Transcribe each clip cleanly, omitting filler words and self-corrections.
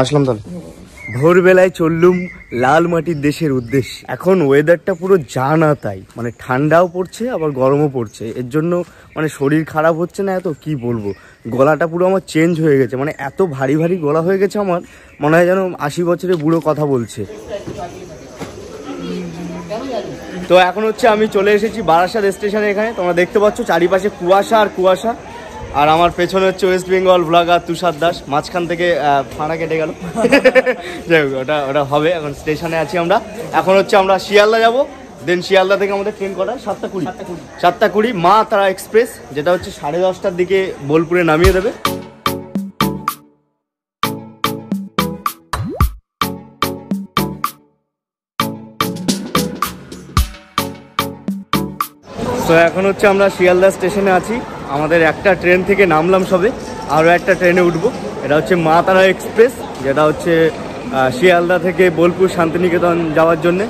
আসলাম তাহলে ভোরবেলায় চললুম লাল মাটির দেশের উদ্দেশ্যে। এখন ওয়েদারটা পুরো জানা তাই, মানে ঠান্ডাও পড়ছে আবার গরমও পড়ছে, এর জন্য মানে শরীর খারাপ হচ্ছে না এত, কি বলবো, গলাটা পুরো আমার চেঞ্জ হয়ে গেছে, মানে এত ভারী ভারী গলা হয়ে গেছে আমার, মনে হয় যেন 80 বছরের বুড়ো কথা বলছে। তো এখন হচ্ছে আমি চলে এসেছি বারাসাত স্টেশনে, এখানে তোমরা দেখতে পাচ্ছ চারিপাশে কুয়াশা আর কুয়াশা, আর আমার পেছনে হচ্ছে ওয়েস্ট বেঙ্গল ব্লগার তুষার দাস, মাঝখান থেকে ফাঁড়া কেটে গেল, যাই হোক ওটা ওটা হবে। এখন স্টেশনে আছি আমরা, এখন হচ্ছে আমরা শিয়ালদা যাব, দেন শিয়ালদা থেকে আমাদের ট্রেন কটা 7:20 মা তারা এক্সপ্রেস, যেটা হচ্ছে 10:30টার দিকে বোলপুরে নামিয়ে দেবে। তো এখন হচ্ছে আমরা শিয়ালদা স্টেশনে আছি, আমাদের একটা ট্রেন থেকে নামলাম সবে, আরও একটা ট্রেনে উঠবো, এটা হচ্ছে মা তারা এক্সপ্রেস, যেটা হচ্ছে শিয়ালদা থেকে বোলপুর শান্তিনিকেতন যাওয়ার জন্যে।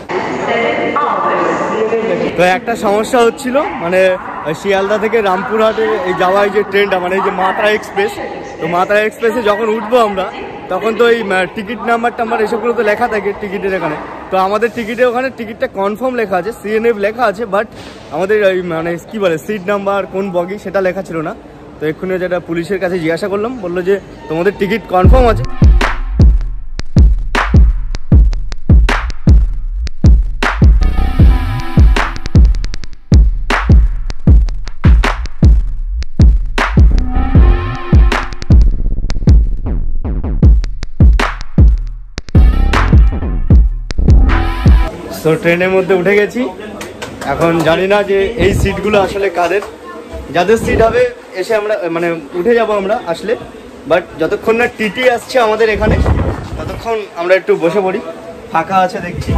তো একটা সমস্যা হচ্ছিল, মানে শিয়ালদা থেকে রামপুরহাটে এই যাওয়া এই যে ট্রেনটা, মানে এই যে মা তারা এক্সপ্রেস, তো মা তারা এক্সপ্রেসে যখন উঠবো আমরা, তখন তো এই টিকিট নাম্বার টাম্বার এসবগুলো তো লেখা থাকে টিকিটের এখানে, তো আমাদের টিকিটে ওখানে টিকিটটা কনফার্ম লেখা আছে, CNF লেখা আছে, বাট আমাদের ওই মানে কি বলে সিট নাম্বার কোন বগি সেটা লেখা ছিল না। তো এক্ষুনি যেটা পুলিশের কাছে জিজ্ঞাসা করলাম, বললো যে তোমাদের টিকিট কনফার্ম আছে। তো ট্রেনের মধ্যে উঠে গেছি, এখন জানি না যে এই সিটগুলো আসলে কাদের, যাদের সিট হবে এসে আমরা মানে উঠে যাব আমরা আসলে, বাট যতক্ষণ না টিটি আসছে আমাদের এখানে ততক্ষণ আমরা একটু বসে পড়ি, ফাঁকা আছে দেখছি।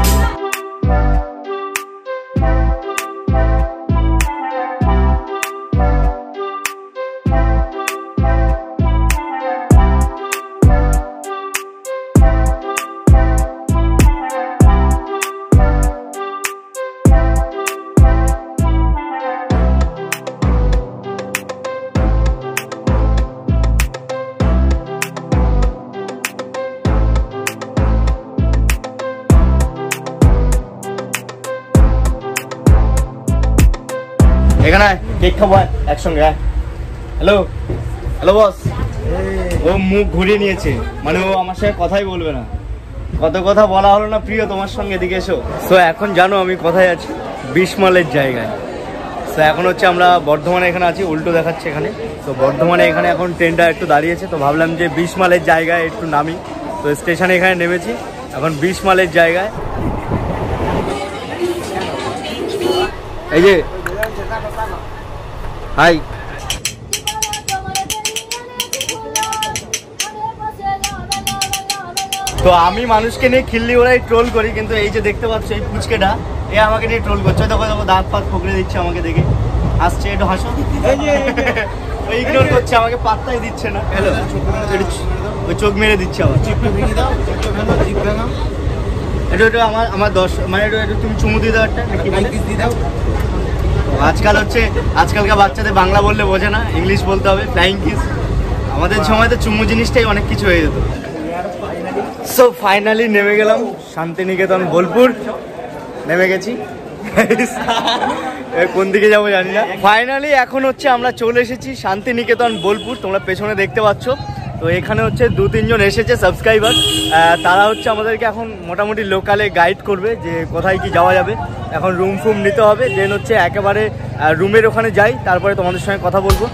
এখানে কেক খাবো একসঙ্গে। Hello hello boss. ও মুখ ঘুরিয়ে নিয়েছে, মানে ও আমার সঙ্গে কথাই বলবে না, কত কথা বলা হলো না প্রিয় তোমার সঙ্গে, এদিকে এসো। তো এখন জানো আমি কোথায় আছি, 20 মাইলের জায়গায়। তো এখন হচ্ছে আমরা বর্ধমানে এখানে আছি, উল্টো দেখাচ্ছে এখানে। তো বর্ধমানে এখানে এখন ট্রেনটা একটু দাঁড়িয়েছে, তো ভাবলাম যে 20 মাইলের জায়গায় একটু নামি, তো স্টেশনে এখানে নেমেছি, এখন 20 মাইলের জায়গায়। এই যে হাই, তো আমি মানুষকে নিয়ে খিল্লি ওরাই ট্রোল করি, কিন্তু এই যে দেখতে পাচ্ছ এই পুচকেটা, এ আমাকে নিয়ে ট্রোল করছে, দেখো দেখো দাঁত ফাঁত পকড়ে দিচ্ছে আমাকে দেখে, আসছে একটু হাসো, ইগনোর করছে আমাকে, পাত্তাই দিচ্ছে না। হ্যালো, ওই চোখ মেরে দিচ্ছে আবার, এটা এটা আমার 10 মানে এটা তুমি চুমু দিয়ে দাও একটা, আজকালকার বাচ্চাদের বাংলা বললে বোঝে না, ইংলিশ বলতে হবে, ফ্লাইং কিস। আমাদের সময় তো চুমু জিনিসটাই অনেক কিছু হয়ে যেত। সো ফাইনালি নেমে গেলাম শান্তিনিকেতন বোলপুর, নেমে গেছি, কোন দিকে যাবো জানি না। ফাইনালি এখন হচ্ছে আমরা চলে এসেছি শান্তিনিকেতন বোলপুর, তোমরা পেছনে দেখতে পাচ্ছ। তো এখানে হচ্ছে 2-3 জন এসেছে সাবস্ক্রাইবার, তারা হচ্ছে আমাদেরকে এখন মোটামুটি লোকালে গাইড করবে যে কোথায় কি যাওয়া যাবে। এখন রুম ফুম নিতে হবে, দেন হচ্ছে একেবারে রুমের ওখানে যাই, তারপরে তোমাদের সঙ্গে কথা বলবো।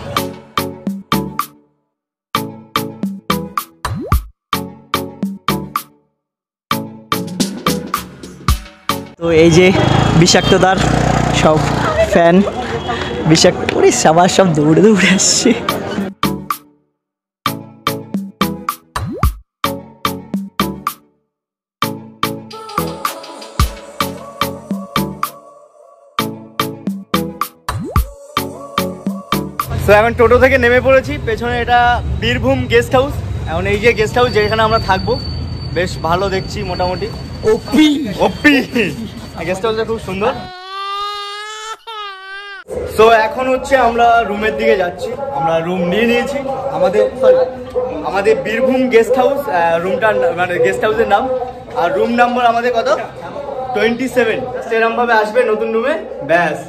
তো এই যে বিষাক্তদার সব ফ্যান, বিষাক্ত করে সবার সব দৌড়ে দৌড়ে আসছে। তো এখন টোটো থেকে নেমে পড়েছি, পেছনে এটা বীরভূম গেস্ট হাউস। এখন এই যে গেস্ট হাউস যেখানে আমরা থাকবো, বেশ ভালো দেখছি মোটামুটি। ওপি ওপি গেস্ট হাউসটা খুব সুন্দর। সো এখন হচ্ছে আমরা রুমের দিকে যাচ্ছি, আমরা রুম নিয়ে নিয়েছি আমাদের বীরভূম গেস্ট হাউস রুমটার মানে গেস্ট হাউসের নাম। আর রুম নাম্বার আমাদের কত 27। সেরকম ভাবে আসবে নতুন রুমে, ব্যাস।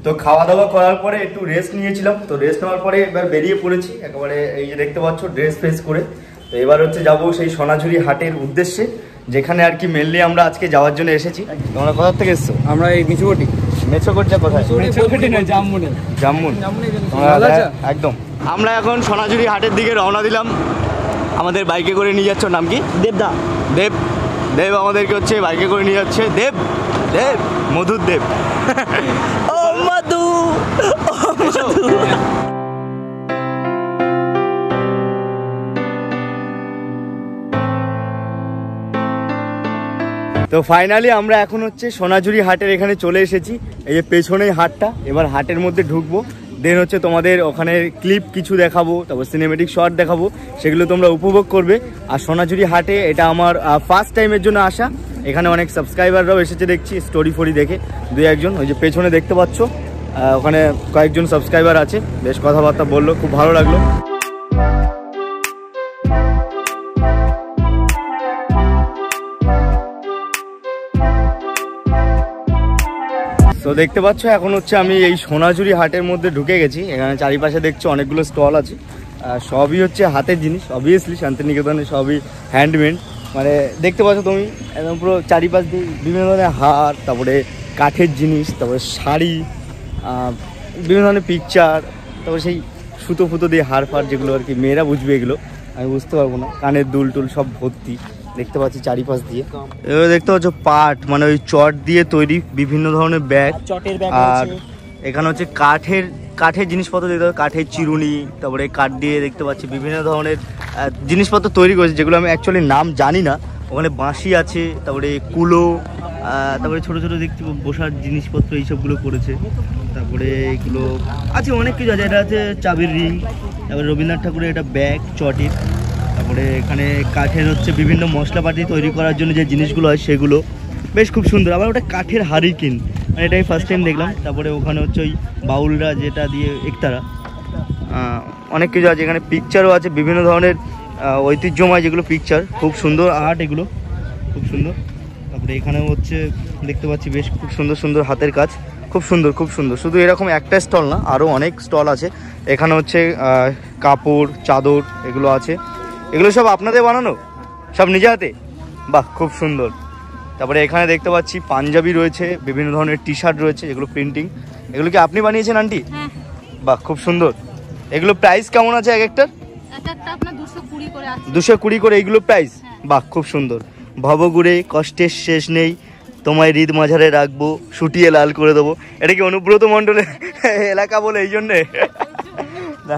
তো খাওয়া দাওয়া করার পরে একটু রেস্ট নিয়েছিলাম, তো রেস্ট নেওয়ার পরে এবার বেরিয়ে পড়েছি একেবারে, এই যে দেখতে পাচ্ছ ড্রেস ফ্রেস করে। তো এবার হচ্ছে যাবো সেই সোনাঝুরি হাটের উদ্দেশ্যে, যেখানে আর কি মেনলি আমরা আজকে যাওয়ার জন্য এসেছি। তোমরা কোথা থেকে এসছো? আমরা এই মিছুকটি। মেছোকটিটা কোথায়? মেছোকটি না, জামমুনে। জামমুন একদম। আমরা এখন সোনাঝুরি হাটের দিকে রওনা দিলাম, আমাদের বাইকে করে নিয়ে যাচ্ছ। নাম কি? দেবদা। দেব দেব আমাদেরকে হচ্ছে বাইকে করে নিয়ে যাচ্ছে। দেব দেব মধুর দেব। ও মধু, ও মধু। তো ফাইনালি আমরা এখন হচ্ছে সোনাঝুরি হাটের এখানে চলে এসেছি। এই যে পেছনেই হাটটা, এবার হাটের মধ্যে ঢুকবো, দেন হচ্ছে তোমাদের ওখানে ক্লিপ কিছু দেখাবো, তারপর সিনেমেটিক শট দেখাবো, সেগুলো তোমরা উপভোগ করবে। আর সোনাঝুরি হাটে এটা আমার ফার্স্ট টাইমের জন্য আসা। এখানে অনেক সাবস্ক্রাইবাররাও এসেছে দেখছি, স্টোরি ফোরি দেখে 2-1জন। ওই যে পেছনে দেখতে পাচ্ছ ওখানে কয়েকজন সাবস্ক্রাইবার আছে, বেশ কথাবার্তা বললো, খুব ভালো লাগলো। তো দেখতে পাচ্ছ এখন হচ্ছে আমি এই সোনাঝুরি হাটের মধ্যে ঢুকে গেছি। এখানে চারিপাশে দেখছো অনেকগুলো স্টল আছে, সবই হচ্ছে হাতের জিনিস। অবভিয়াসলি শান্তিনিকেতনে সবই হ্যান্ডমেড, মানে দেখতে পাচ্ছ তুমি একদম পুরো চারিপাশ দিয়ে বিভিন্ন ধরনের হার, তারপরে কাঠের জিনিস, তারপরে শাড়ি, বিভিন্ন ধরনের পিকচার, তারপরে সেই সুতো ফুতো দিয়ে হার ফার, যেগুলো আর কি মেয়েরা বুঝবে, এগুলো আমি বুঝতে পারবো না। কানের দুল টুল সব ভর্তি দেখতে পাচ্ছি চারিপাশ দিয়ে। এবার দেখতে পাচ্ছ পাট, মানে ওই চট দিয়ে তৈরি বিভিন্ন ধরনের ব্যাগ। আর এখানে হচ্ছে কাঠের জিনিসপত্র দেখতে পাচ্ছি, কাঠের চিরুনি, তারপরে কাঠ দিয়ে দেখতে পাচ্ছি বিভিন্ন ধরনের জিনিসপত্র তৈরি করেছে, যেগুলো আমি অ্যাকচুয়ালি নাম জানি না। ওখানে বাঁশি আছে, তারপরে কুলো, তারপরে ছোট ছোট দেখছি বসার জিনিসপত্র, এইসবগুলো করেছে। তারপরে এগুলো আছে অনেক কিছু আছে, এটা আছে চাবির রিং, তারপরে রবীন্দ্রনাথ ঠাকুরের এটা ব্যাগ চটের। তারপরে এখানে কাঠের হচ্ছে বিভিন্ন মশলাপাতি তৈরি করার জন্য যে জিনিসগুলো হয় সেগুলো বেশ খুব সুন্দর। আবার ওটা কাঠের হারিকেন, মানে এটাই ফার্স্ট টাইম দেখলাম। তারপরে ওখানে হচ্ছে ওই বাউলরা যেটা দিয়ে একতারা, অনেক কিছু আছে। এখানে পিকচারও আছে বিভিন্ন ধরনের ঐতিহ্যময়, যেগুলো পিকচার খুব সুন্দর আর্ট, এগুলো খুব সুন্দর। তারপরে এখানেও হচ্ছে দেখতে পাচ্ছি বেশ খুব সুন্দর সুন্দর হাতের কাজ, খুব সুন্দর খুব সুন্দর। শুধু এরকম একটা স্টল না, আরও অনেক স্টল আছে। এখানে হচ্ছে কাপড়, চাদর, এগুলো আছে। এগুলো সব আপনাদের বানানো, সব নিজে হাতে? বাহ, খুব সুন্দর। তারপরে এখানে দেখতে পাচ্ছি পাঞ্জাবি রয়েছে, বিভিন্ন ধরনের টি শার্ট রয়েছে, এগুলো প্রিন্টিং। এগুলো কি আপনি বানিয়েছেন আন্টি? বাহ, খুব সুন্দর। এগুলো প্রাইস কেমন আছে এক একটার? 220 করে এইগুলো প্রাইস? বাহ, খুব সুন্দর। ভবঘুরে কষ্টের শেষ নেই, তোমায় হৃদ মাঝারে রাখবো, শুটিয়ে লাল করে দেবো। এটা কি অনুব্রত মণ্ডলের এলাকা বলে এই জন্যে?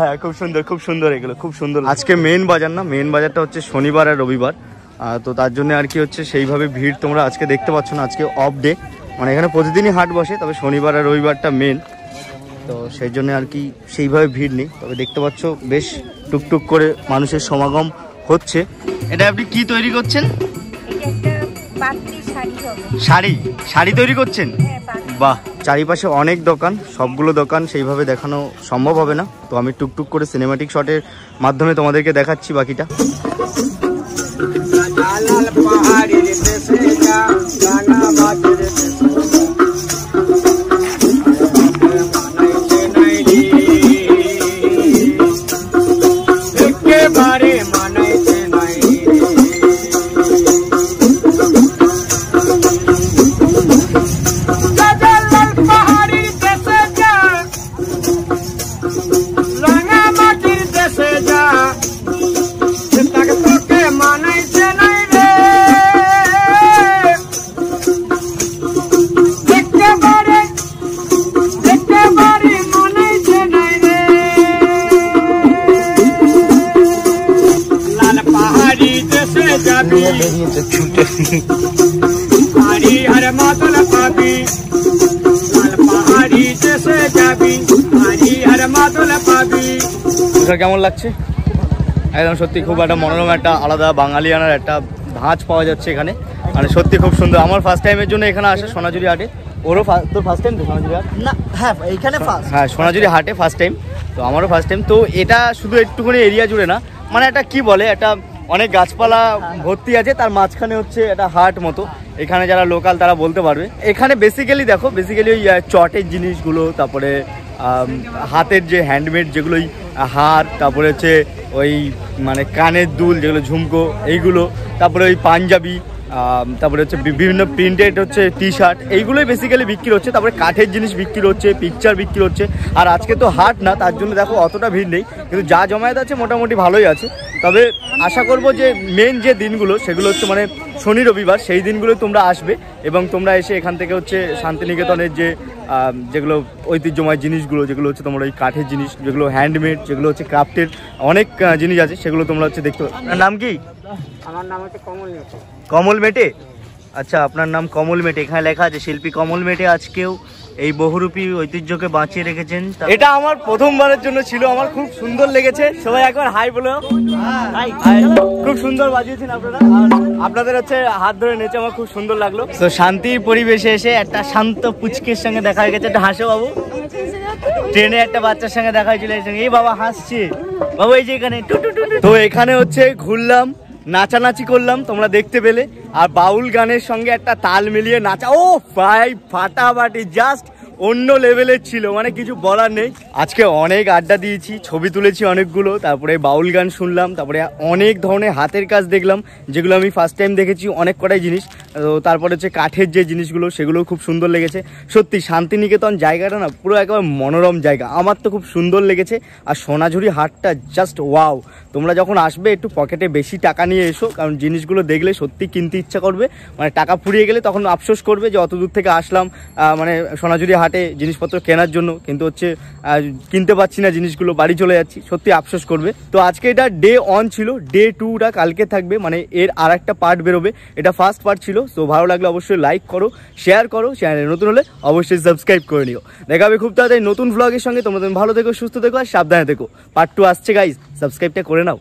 হ্যাঁ, খুব সুন্দর খুব সুন্দর, এগুলো খুব সুন্দর। আজকে মেন বাজার না, মেন বাজারটা হচ্ছে শনিবার আর রবিবার, তো তার জন্য আর কি হচ্ছে সেইভাবে ভিড় তোমরা আজকে দেখতে পাচ্ছ না। আজকে অফ ডে, মানে এখানে প্রতিদিনই হাট বসে, তবে শনিবার আর রবিবারটা মেন, তো সেই জন্য আর কি সেইভাবে ভিড় নেই। তবে দেখতে পাচ্ছ বেশ টুকটুক করে মানুষের সমাগম হচ্ছে। এটা আপনি কি তৈরি করছেন? শাড়ি তৈরি করছেন? বাহ, চারিপাশে অনেক দোকান, সবগুলো দোকান সেইভাবে দেখানো সম্ভব হবে না, তো আমি টুকটুক করে সিনেমাটিক শটের মাধ্যমে তোমাদেরকে দেখাচ্ছি বাকিটা। हरी हर মাদল পাবি লাল পাহাড়ি দেশে যাবি হারি আর মাদল পাবি। তুষার কেমন লাগছে? একদম সত্যি খুব একটা মনোরম, একটা আলাদা বাঙালিয়ানার একটা ধাঁচ পাওয়া যাচ্ছে এখানে, মানে সত্যি খুব সুন্দর। আমার ফার্স্ট টাইমের জন্য এখানে আসে সোনাঝুরি হাটে। ওরও তোর ফার্স্ট টাইম তো সোনাঝুরি হাট? না হ্যাঁ এইখানে ফার্স্ট। হ্যাঁ সোনাঝুরি হাটে ফার্স্ট টাইম, তো আমারও ফার্স্ট টাইম। তো এটা শুধু একটুখানি এরিয়া জুড়ে না, মানে একটা কি বলে, একটা অনেক গাছপালা ভর্তি আছে, তার মাঝখানে হচ্ছে একটা হাট মতো। এখানে যারা লোকাল তারা বলতে পারবে। এখানে বেসিক্যালি দেখো, বেসিক্যালি ওই চটের জিনিসগুলো, তারপরে হাতের যে হ্যান্ডমেড যেগুলোই হার, তারপরে হচ্ছে ওই মানে কানের দুল যেগুলো ঝুমকো এইগুলো, তারপরে ওই পাঞ্জাবি, তারপরে হচ্ছে বিভিন্ন প্রিন্টেড হচ্ছে টি শার্ট, এইগুলোই বেসিক্যালি বিক্রি হচ্ছে। তারপরে কাঠের জিনিস বিক্রি হচ্ছে, পিকচার বিক্রি হচ্ছে। আর আজকে তো হাট না, তার জন্য দেখো অতটা ভিড় নেই, কিন্তু যা জমায়েত আছে মোটামুটি ভালোই আছে। তবে আশা করব যে মেন যে দিনগুলো সেগুলো হচ্ছে মানে শনি রবিবার, সেই দিনগুলোই তোমরা আসবে এবং তোমরা এসে এখান থেকে হচ্ছে শান্তিনিকেতনের যে যেগুলো ঐতিহ্যময় জিনিসগুলো, যেগুলো হচ্ছে তোমার ওই কাঠের জিনিস, যেগুলো হ্যান্ডমেড, যেগুলো হচ্ছে ক্রাফটের অনেক জিনিস আছে, সেগুলো তোমরা হচ্ছে দেখতে পাবে। আপনার নাম কি? আমার নাম হচ্ছে কমল মেটে। কমল মেটে? আচ্ছা, আপনার নাম কমল মেটে, এখানে লেখা আছে শিল্পী কমল মেটে আজকেও এই বহুরূপী ঐতিহ্যকে বাঁচিয়ে রেখেছেন। এটা আমার প্রথমবারের জন্য ছিল, আমার খুব সুন্দর লেগেছে। সবাই একবার হাই বলো। খুব সুন্দর বাজিয়েছেন আপনারা, আর আপনাদের হচ্ছে হাত ধরে নেচে আমার খুব সুন্দর লাগলো। তো শান্তির পরিবেশে এসে একটা শান্ত পুচকের সঙ্গে দেখা হয়ে গেছে। একটা হাসো বাবু। ট্রেনে একটা বাচ্চার সঙ্গে দেখা হয়েছিল, এই বাবা হাসছে বাবু, এই যে এখানে। তো এখানে হচ্ছে ঘুরলাম, নাচানাচি করলাম, তোমরা দেখতে পেলে। আর বাউল গানের সঙ্গে একটা তাল মিলিয়ে নাচা, ও ভাই ফাটাফাটি, জাস্ট অন্য লেভেলের ছিল, মানে কিছু বলার নেই। আজকে অনেক আড্ডা দিয়েছি, ছবি তুলেছি অনেকগুলো, তারপরে বাউল গান শুনলাম, তারপরে অনেক ধরনের হাতের কাজ দেখলাম যেগুলো আমি ফার্স্ট টাইম দেখেছি, অনেক কটাই জিনিস। তো তারপরে হচ্ছে কাঠের যে জিনিসগুলো সেগুলোও খুব সুন্দর লেগেছে। সত্যি শান্তিনিকেতন জায়গাটা না পুরো একেবারে মনোরম জায়গা, আমার তো খুব সুন্দর লেগেছে। আর সোনাঝুরি হাটটা জাস্ট ওয়াও। তোমরা যখন আসবে একটু পকেটে বেশি টাকা নিয়ে এসো, কারণ জিনিসগুলো দেখলে সত্যি কিনতে ইচ্ছা করবে। মানে টাকা ফুরিয়ে গেলে তখন আফসোস করবে যে অত দূর থেকে আসলাম মানে সোনাঝুরি হাটে জিনিসপত্র কেনার জন্য, কিন্তু হচ্ছে কিনতে পারছি না জিনিসগুলো, বাড়ি চলে যাচ্ছি, সত্যি আফসোস করবে। তো আজকে এটা ডে 1 ছিল, ডে 2টা কালকে থাকবে, মানে এর আর একটা পার্ট বেরোবে। এটা ফার্স্ট পার্ট ছিল। তো ভালো লাগলে অবশ্যই লাইক করো, শেয়ার করো, চ্যানেলে নতুন হলে অবশ্যই সাবস্ক্রাইব করে নিও। দেখা হবে খুব তাড়াতাড়ি নতুন ভ্লগের সঙ্গে। তোমরা ভালো থেকো, সুস্থ থেকো আর সাবধানে থেকো। পার্ট 2 আসছে গাইজ, সাবস্ক্রাইবটা করে নাও।